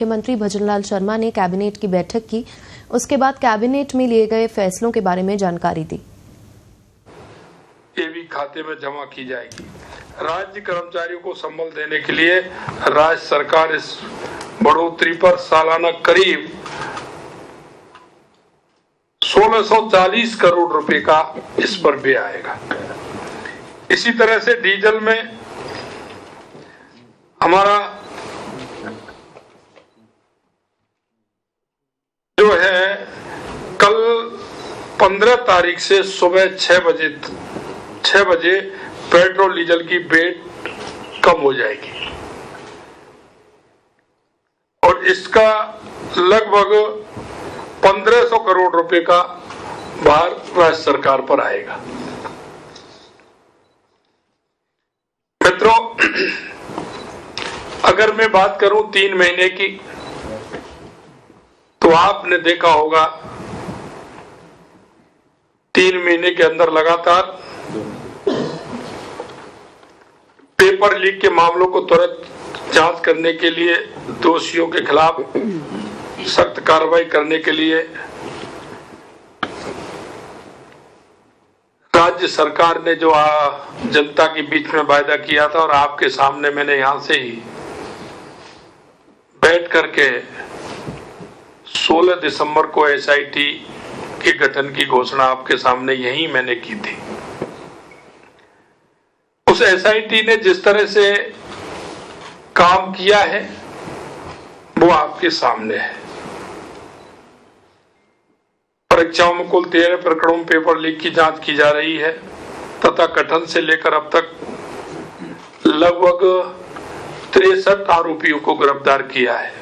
मुख्यमंत्री भजनलाल शर्मा ने कैबिनेट की बैठक की। उसके बाद कैबिनेट में लिए गए फैसलों के बारे में जानकारी दी। ये भी खाते में जमा की जाएगी। राज्य कर्मचारियों को संबल देने के लिए राज्य सरकार इस बढ़ोतरी पर सालाना करीब 1640 करोड़ रुपए का इस पर व्यय आएगा। इसी तरह से डीजल में हमारा जो है कल 15 तारीख से सुबह 6 बजे पेट्रोल डीजल की रेट कम हो जाएगी और इसका लगभग 1500 करोड़ रुपए का भार राज्य सरकार पर आएगा। मित्रों, अगर मैं बात करूं 3 महीने की, तो आपने देखा होगा 3 महीने के अंदर लगातार पेपर लीक के मामलों को त्वरित जांच करने के लिए, दोषियों के खिलाफ सख्त कार्रवाई करने के लिए राज्य सरकार ने जो जनता के बीच में वायदा किया था और आपके सामने मैंने यहां से ही बैठ करके 16 दिसंबर को एसआईटी के गठन की घोषणा आपके सामने यही मैंने की थी। उस एसआईटी ने जिस तरह से काम किया है वो आपके सामने है। परीक्षाओं में कुल 13 प्रकरणों में पेपर लीक की जांच की जा रही है तथा गठन से लेकर अब तक लगभग 63 आरोपियों को गिरफ्तार किया है।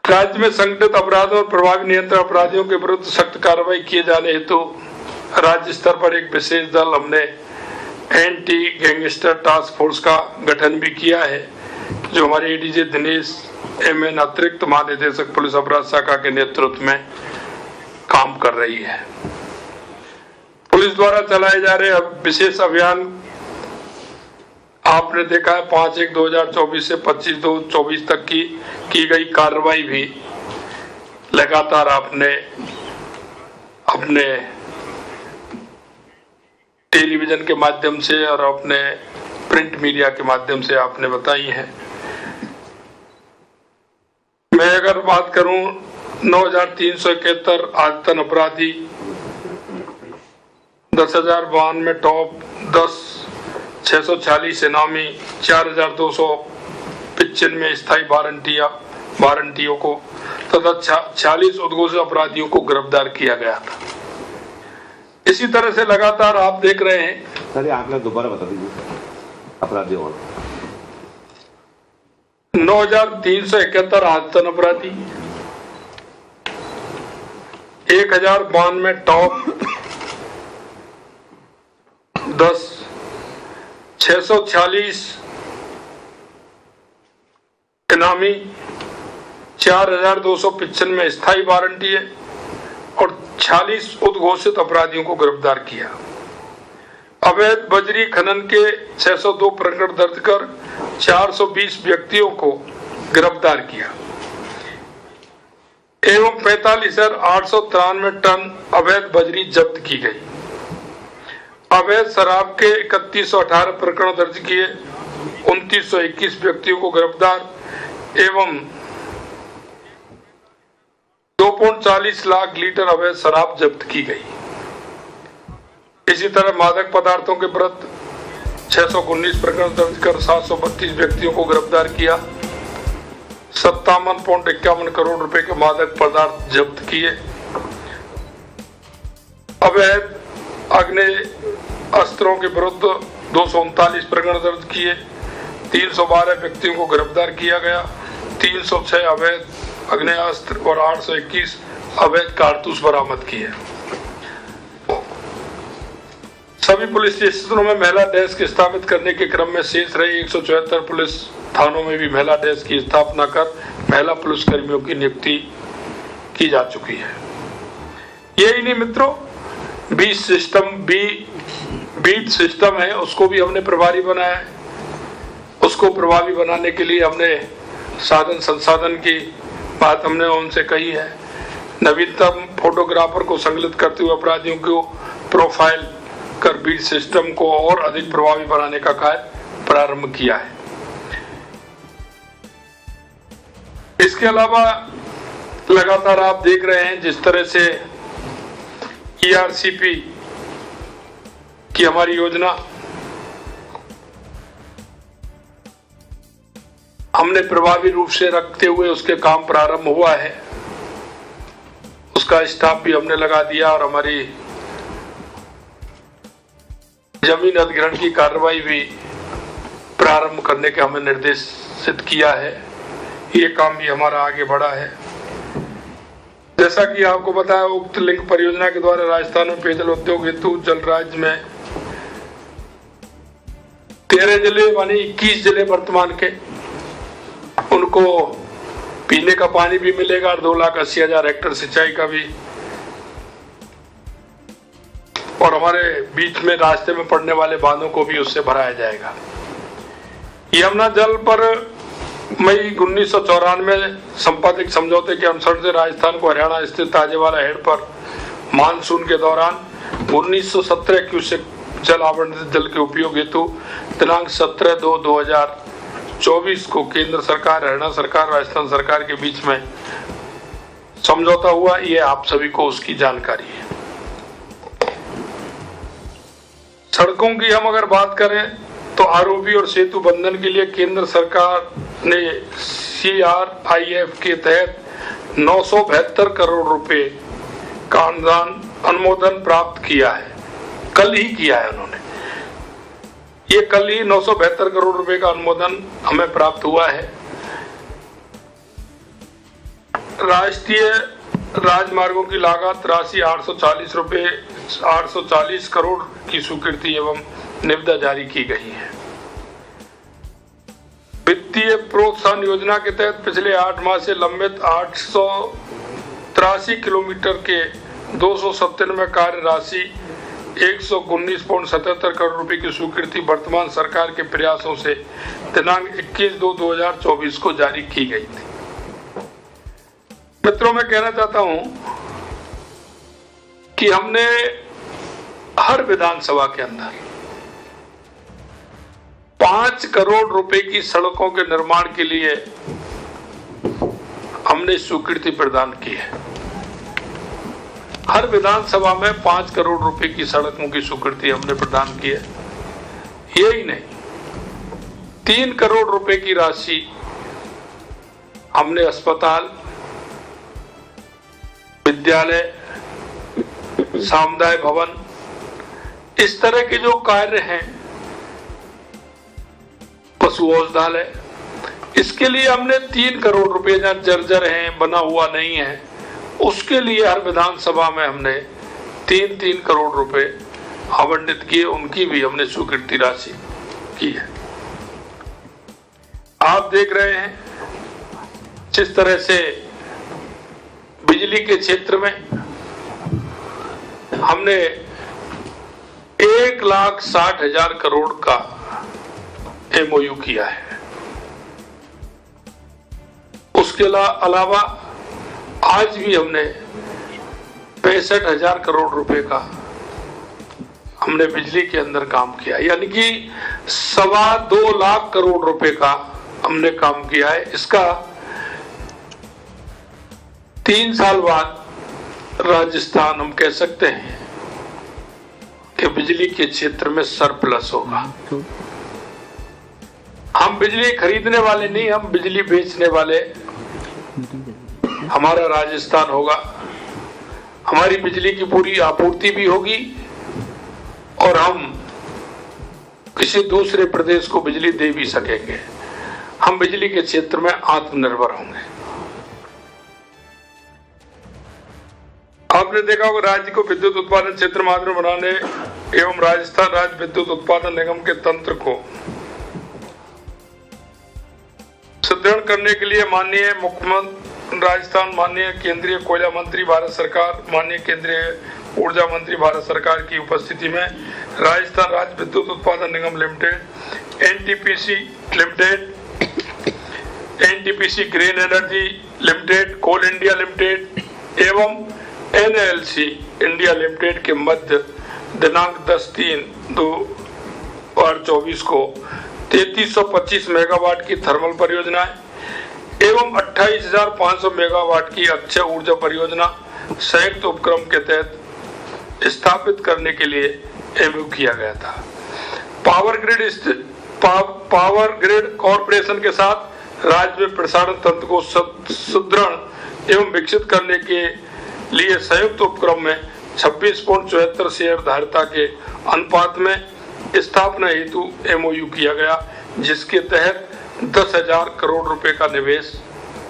राज्य में संगठित अपराधों और प्रभावी नियंत्रण अपराधियों के विरुद्ध सख्त कार्रवाई किए जाने हेतु राज्य स्तर पर एक विशेष दल हमने एंटी गैंगस्टर टास्क फोर्स का गठन भी किया है, जो हमारे एडीजी दिनेश एमएन अतिरिक्त महानिदेशक पुलिस अपराध शाखा के नेतृत्व में काम कर रही है। पुलिस द्वारा चलाए जा रहे विशेष अभियान आपने देखा है 5/1/2024 से 25/2/24 तक की गई कार्रवाई भी लगातार आपने अपने टेलीविजन के माध्यम से और अपने प्रिंट मीडिया के माध्यम से आपने बताई है। मैं अगर बात करूं 9,371 आदतन अपराधी, 10,092 टॉप 10, 646 इनामी, 4,295 स्थायी वारंटियों को तथा 46 उद्घोषित अपराधियों को गिरफ्तार किया गया था। इसी तरह से लगातार आप देख रहे हैं। सर, आंकड़ा दोबारा बता दीजिए अपराधियों। 9,371 आदतन अपराधी, 1,092 टॉप 10, 646 इनामी, 4,295 स्थायी वारंटी है और 46 उद्घोषित अपराधियों को गिरफ्तार किया। अवैध बजरी खनन के 602 प्रकरण दर्ज कर 420 व्यक्तियों को गिरफ्तार किया एवं 45,893 टन अवैध बजरी जब्त की गई। अवैध शराब के 3118 प्रकरण दर्ज किए, 2921 व्यक्तियों को गिरफ्तार एवं 2.40 लाख लीटर अवैध शराब जब्त की गई। इसी तरह मादक पदार्थों के विरुद्ध 619 प्रकरण दर्ज कर 732 व्यक्तियों को गिरफ्तार किया, 57.51 करोड़ रुपए के मादक पदार्थ जब्त किए। अवैध आग्नेय अस्त्रों के विरुद्ध 239 प्रकरण दर्ज किए, 312 व्यक्तियों को गिरफ्तार किया गया, 306 अवैध आग्नेयास्त्र और 821 अवैध कारतूस बरामद किए। सभी पुलिस स्टेशनों में महिला डेस्क स्थापित करने के क्रम में शेष रहे 174 पुलिस थानों में भी महिला डेस्क की स्थापना कर महिला पुलिस कर्मियों की नियुक्ति की जा चुकी है। यही नहीं मित्रों, बीट सिस्टम है, उसको भी हमने प्रभारी बनाया है। उसको प्रभावी बनाने के लिए हमने साधन संसाधन की बात हमने उनसे कही है। नवीनतम फोटोग्राफर को संकलित करते हुए अपराधियों को प्रोफाइल कर बीट सिस्टम को और अधिक प्रभावी बनाने का कार्य प्रारंभ किया है। इसके अलावा लगातार आप देख रहे हैं जिस तरह से ERCP की हमारी योजना हमने प्रभावी रूप से रखते हुए उसके काम प्रारंभ हुआ है। उसका स्टाफ भी हमने लगा दिया और हमारी जमीन अधिग्रहण की कार्रवाई भी प्रारंभ करने के हमें निर्देशित किया है। ये काम भी हमारा आगे बढ़ा है। जैसा कि आपको बताया, उक्त लिंक परियोजना के द्वारा राजस्थान में पेयजल उद्योग हेतु जल राज्य में 13 जिले मानी 21 जिले वर्तमान के, उनको पीने का पानी भी मिलेगा और 2,80,000 हेक्टेयर सिंचाई का भी, और हमारे बीच में रास्ते में पड़ने वाले बांधों को भी उससे भराया जाएगा। यमुना जल पर मई 1994 संपादित समझौते के अनुसार से राजस्थान को हरियाणा स्थित ताजेवाला हेड पर मानसून के दौरान 1917 क्यूसेक जल आवंटित जल के उपयोग हेतु दिनांक 17/2/2024 को केंद्र सरकार, हरियाणा सरकार, राजस्थान सरकार के बीच में समझौता हुआ। ये आप सभी को उसकी जानकारी है। सड़कों की हम अगर बात करें तो आरओबी और सेतु बंधन के लिए केंद्र सरकार ने CRIF के तहत 972 करोड़ रुपए का अनुमोदन प्राप्त किया है। कल ही किया है उन्होंने, ये कल ही 972 करोड़ रुपए का अनुमोदन हमें प्राप्त हुआ है। राष्ट्रीय राजमार्गों की लागत राशि 840 करोड़ की स्वीकृति एवं निविदा जारी की गई है। वित्तीय प्रोत्साहन योजना के तहत पिछले 8 माह से लंबित 883 किलोमीटर के 297 कार्य राशि 119.77 करोड़ रुपए की स्वीकृति वर्तमान सरकार के प्रयासों से दिनांक 21/2/2024 को जारी की गई थी। मित्रों, मैं कहना चाहता हूं कि हमने हर विधानसभा के अंदर 5 करोड़ रुपए की सड़कों के निर्माण के लिए हमने स्वीकृति प्रदान की है। हर विधानसभा में 5 करोड़ रुपए की सड़कों की स्वीकृति हमने प्रदान की है। यही नहीं, 3 करोड़ रुपए की राशि हमने अस्पताल, विद्यालय, सामुदायिक भवन, इस तरह के जो कार्य हैं, पशु औषधालय, इसके लिए हमने 3 करोड़ रुपए जहाँ जर्जर हैं, बना हुआ नहीं है, उसके लिए हर विधानसभा में हमने 3-3 करोड़ रुपए आवंटित किए। उनकी भी हमने स्वीकृति राशि की है। आप देख रहे हैं जिस तरह से बिजली के क्षेत्र में हमने 1,60,000 करोड़ का MOU किया है। उसके अलावा आज भी हमने 65,000 करोड़ रुपए का हमने बिजली के अंदर काम किया, यानी कि 2.25 लाख करोड़ रुपए का हमने काम किया है। इसका 3 साल बाद राजस्थान, हम कह सकते हैं कि बिजली के क्षेत्र में सरप्लस होगा। हम बिजली खरीदने वाले नहीं, हम बिजली बेचने वाले हमारा राजस्थान होगा। हमारी बिजली की पूरी आपूर्ति भी होगी और हम किसी दूसरे प्रदेश को बिजली दे भी सकेंगे। हम बिजली के क्षेत्र में आत्मनिर्भर होंगे। आपने देखा होगा, राज्य को विद्युत उत्पादन क्षेत्र मात्र बनाने एवं राजस्थान राज्य विद्युत उत्पादन निगम के तंत्र को सुदृढ़ करने के लिए माननीय मुख्यमंत्री राजस्थान, माननीय केंद्रीय कोयला मंत्री भारत सरकार, माननीय केंद्रीय ऊर्जा मंत्री भारत सरकार की उपस्थिति में Rajasthan Rajya Vidyut Utpadan Nigam Limited NTPC Limited, NTPC Green Energy Limited, Coal India Limited एवं एनएलसी इंडिया लिमिटेड के मध्य दिनांक 10/3/2024 को 3325 मेगावाट की थर्मल परियोजनाएं एवं 28,500 मेगावाट की अक्षय ऊर्जा परियोजना संयुक्त उपक्रम के तहत स्थापित करने के लिए एमओयू किया गया था। पावर ग्रिड कॉरपोरेशन के साथ राज्य में प्रसारण तंत्र को सुदृढ़ एवं विकसित करने के लिए संयुक्त उपक्रम में 26.74 शेयर धारिता के अनुपात में स्थापना हेतु एमओयू किया गया, जिसके तहत 10,000 करोड़ रुपए का निवेश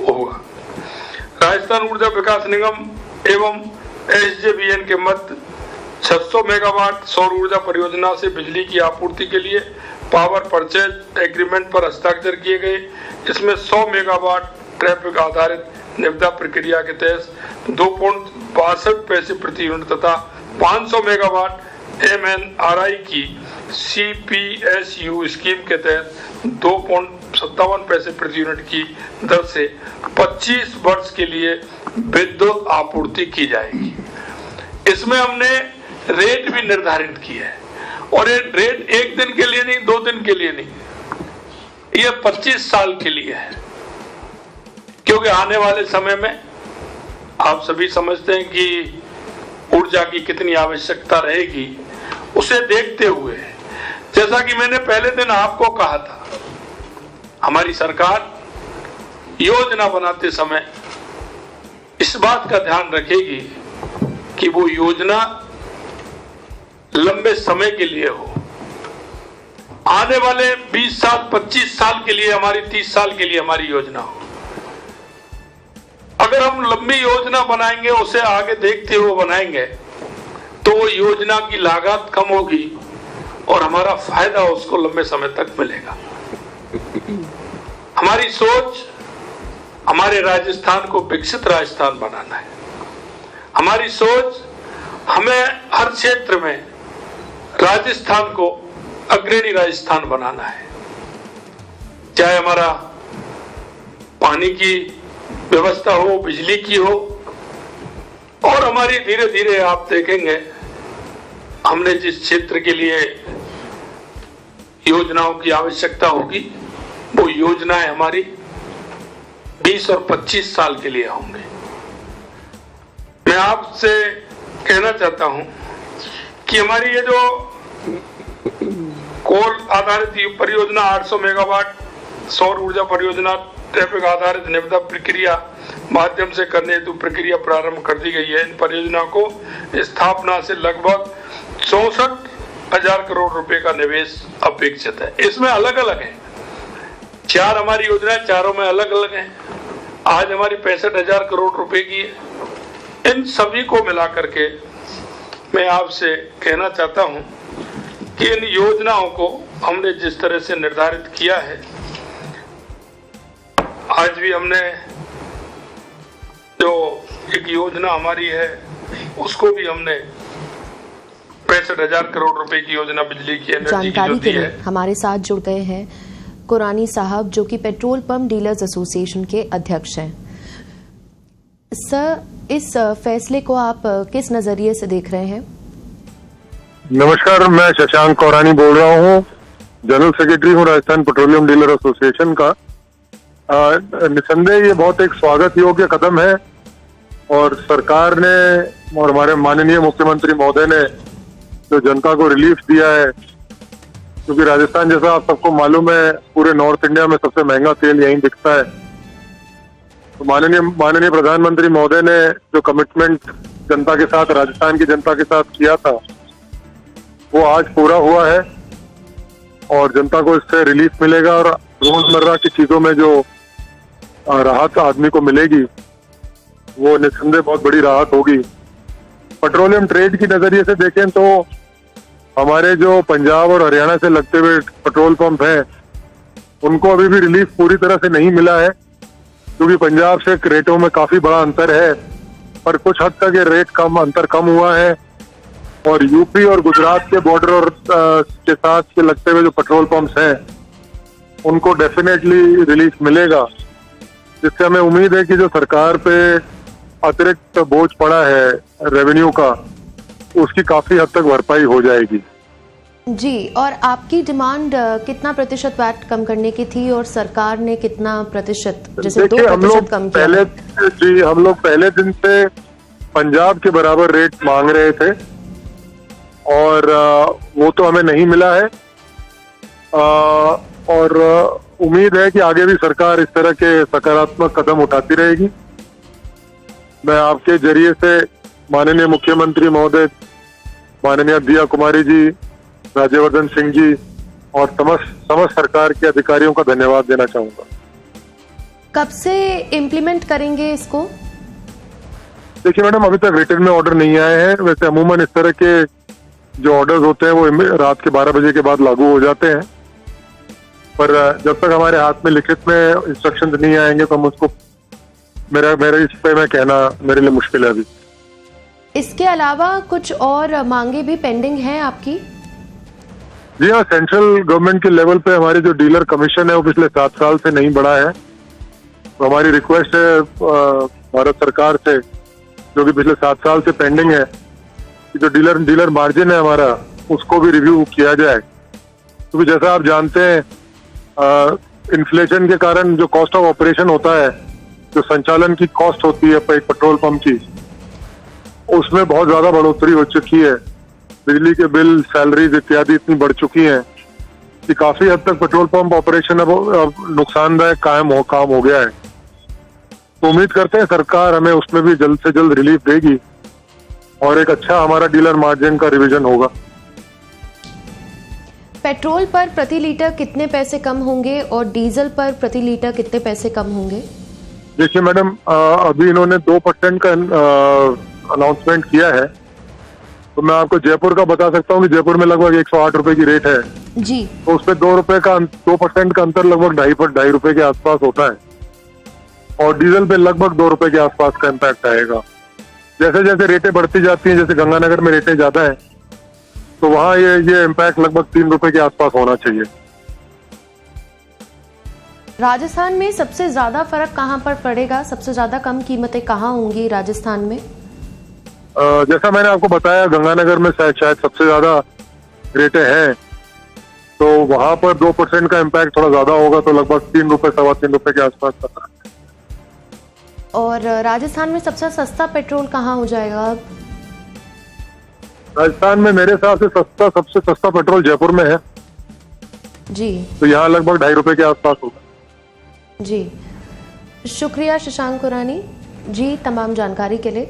होगा। राजस्थान ऊर्जा विकास निगम एवं एसजेवीएन के मध्य 600 मेगावाट सौर ऊर्जा परियोजना से बिजली की आपूर्ति के लिए पावर परचेज एग्रीमेंट पर हस्ताक्षर किए गए। इसमें 100 मेगावाट ट्रैफिक आधारित निविदा प्रक्रिया के तहत 2.62 पैसे प्रति यूनिट तथा 500 मेगावाट एमएनआरआई की सीपीएसयू स्कीम के तहत 2.57 पैसे प्रति यूनिट की दर से 25 वर्ष के लिए विद्युत आपूर्ति की जाएगी। इसमें हमने रेट भी निर्धारित की है और ये रेट एक दिन के लिए नहीं, 2 दिन के लिए नहीं, ये 25 साल के लिए है, क्योंकि आने वाले समय में आप सभी समझते हैं कि ऊर्जा की कितनी आवश्यकता रहेगी। उसे देखते हुए, जैसा कि मैंने पहले दिन आपको कहा था, हमारी सरकार योजना बनाते समय इस बात का ध्यान रखेगी कि वो योजना लंबे समय के लिए हो। आने वाले 20 साल 25 साल के लिए हमारी, 30 साल के लिए हमारी योजना हो। अगर हम लंबी योजना बनाएंगे, उसे आगे देखते हुए बनाएंगे, तो वो योजना की लागत कम होगी और हमारा फायदा उसको लंबे समय तक मिलेगा। हमारी सोच हमारे राजस्थान को विकसित राजस्थान बनाना है। हमारी सोच हमें हर क्षेत्र में राजस्थान को अग्रणी राजस्थान बनाना है, चाहे हमारा पानी की व्यवस्था हो, बिजली की हो, और हमारी धीरे धीरे आप देखेंगे हमने जिस क्षेत्र के लिए योजनाओं की आवश्यकता होगी, वो योजनाएं हमारी 20 और 25 साल के लिए होंगे। मैं आपसे कहना चाहता हूं कि हमारी ये जो कोल आधारित परियोजना 800 मेगावाट सौर ऊर्जा परियोजना ट्रैफिक आधारित निविदा प्रक्रिया माध्यम से करने हेतु प्रक्रिया प्रारंभ कर दी गई है। इन परियोजना को स्थापना से लगभग 64,000 करोड़ रुपए का निवेश अपेक्षित है। इसमें अलग अलग है, 4 हमारी योजनाएं, चारों में अलग अलग हैं। आज हमारी 65,000 करोड़ रुपए की है। इन सभी को मिला करके मैं आपसे कहना चाहता हूं कि इन योजनाओं को हमने जिस तरह से निर्धारित किया है, आज भी हमने जो एक योजना हमारी है उसको भी हमने 65,000 करोड़ रुपए की योजना बिजली की एनर्जी की जो दी है। हमारे साथ जुड़ गए हैं कुरानी साहब, जो कि पेट्रोल पंप डीलर्स एसोसिएशन के अध्यक्ष हैं। सर, इस फैसले को आप किस नजरिए से देख रहे हैं? नमस्कार, मैं शशांक कौरानी बोल रहा हूँ, जनरल सेक्रेटरी हूँ राजस्थान पेट्रोलियम डीलर एसोसिएशन का। निसंदेह ये बहुत एक स्वागत योग्य कदम है और सरकार ने और हमारे माननीय मुख्यमंत्री महोदय ने जो जनता को रिलीफ दिया है, क्योंकि राजस्थान जैसा आप सबको मालूम है पूरे नॉर्थ इंडिया में सबसे महंगा तेल यहीं दिखता है। तो माननीय प्रधानमंत्री महोदय ने जो कमिटमेंट जनता के साथ, राजस्थान की जनता के साथ किया था, वो आज पूरा हुआ है और जनता को इससे रिलीफ मिलेगा और रोजमर्रा की चीजों में जो राहत आदमी को मिलेगी वो निस्संदेह बहुत बड़ी राहत होगी। पेट्रोलियम ट्रेड की नजरिए से देखें तो हमारे जो पंजाब और हरियाणा से लगते हुए पेट्रोल पंप हैं उनको अभी भी रिलीफ पूरी तरह से नहीं मिला है, क्योंकि पंजाब से रेटों में काफी बड़ा अंतर है, पर कुछ हद तक ये रेट अंतर कम हुआ है और यूपी और गुजरात के बॉर्डर और के साथ के लगते हुए जो पेट्रोल पंप्स हैं उनको डेफिनेटली रिलीफ मिलेगा, जिससे हमें उम्मीद है कि जो सरकार पे अतिरिक्त बोझ पड़ा है रेवेन्यू का, उसकी काफी हद तक भरपाई हो जाएगी। जी, और आपकी डिमांड कितना प्रतिशत वैट कम करने की थी और सरकार ने कितना प्रतिशत, जैसे 2% कम किया? हम लोग पहले दिन से पंजाब के बराबर रेट मांग रहे थे और वो तो हमें नहीं मिला है, और उम्मीद है कि आगे भी सरकार इस तरह के सकारात्मक कदम उठाती रहेगी। मैं आपके जरिए से माननीय मुख्यमंत्री महोदय, माननीय दिया कुमारी जी, राज्यवर्धन सिंह जी और समस्त सरकार के अधिकारियों का धन्यवाद देना चाहूंगा। कब से इम्प्लीमेंट करेंगे इसको? देखिए मैडम, अभी तक रिटर्न में ऑर्डर नहीं आए हैं। वैसे अमूमन इस तरह के जो ऑर्डर्स होते हैं वो रात के 12 बजे के बाद लागू हो जाते हैं, पर जब तक हमारे हाथ में लिखित में इंस्ट्रक्शंस नहीं आएंगे तो हम उसको मेरे इस पे मैं कहना मेरे लिए मुश्किल है अभी। इसके अलावा कुछ और मांगे भी पेंडिंग हैं आपकी? जी हाँ, सेंट्रल गवर्नमेंट के लेवल पे हमारी जो डीलर कमीशन है वो पिछले 7 साल से नहीं बढ़ा है, तो हमारी रिक्वेस्ट है भारत सरकार से, जो कि पिछले 7 साल से पेंडिंग है, कि जो डीलर मार्जिन है हमारा उसको भी रिव्यू किया जाए, क्योंकि जैसा आप जानते हैं इन्फ्लेशन के कारण जो कॉस्ट ऑफ ऑपरेशन होता है, जो संचालन की कॉस्ट होती है एक पेट्रोल पंप की, उसमें बहुत ज्यादा बढ़ोतरी हो चुकी है। बिजली के बिल, सैलरीज इत्यादि इतनी बढ़ चुकी हैं कि काफी हद तक पेट्रोल पंप ऑपरेशन अब नुकसानदायक काम हो गया है। तो उम्मीद करते हैं सरकार हमें उसमें भी जल्द से जल्द रिलीफ देगी और एक अच्छा हमारा डीलर मार्जिन का रिवीजन होगा। पेट्रोल पर प्रति लीटर कितने पैसे कम होंगे और डीजल पर प्रति लीटर कितने पैसे कम होंगे? देखिए मैडम, अभी इन्होंने 2% का अनाउंसमेंट किया है, तो मैं आपको जयपुर का बता सकता हूँ कि जयपुर में लगभग 108 रुपए की रेट है जी, तो उसमें 2% का अंतर लगभग 2.5 रुपए के आसपास होता है, और डीजल पे लगभग 2 रुपए के आसपास का इम्पैक्ट आएगा। जैसे जैसे रेटें बढ़ती जाती हैं, जैसे गंगानगर में रेटें ज्यादा है तो वहाँ ये इम्पैक्ट लगभग 3 रुपए के आसपास होना चाहिए। राजस्थान में सबसे ज्यादा फर्क कहाँ पर पड़ेगा? सबसे ज्यादा कम कीमतें कहाँ होंगी राजस्थान में? जैसा मैंने आपको बताया, गंगानगर में शायद सबसे ज्यादा रेटें हैं, तो वहां पर 2% का इम्पैक्ट थोड़ा ज्यादा होगा, तो लगभग 3 रुपए 3.25 रुपए के आसपास का। और राजस्थान में सबसे सस्ता पेट्रोल कहाँ हो जाएगा अब? राजस्थान में मेरे हिसाब से सबसे सस्ता पेट्रोल जयपुर में है जी, तो यहाँ लगभग 2.5 रुपए के आसपास होगा। जी, शुक्रिया शशांक कुरानी जी तमाम जानकारी के लिए।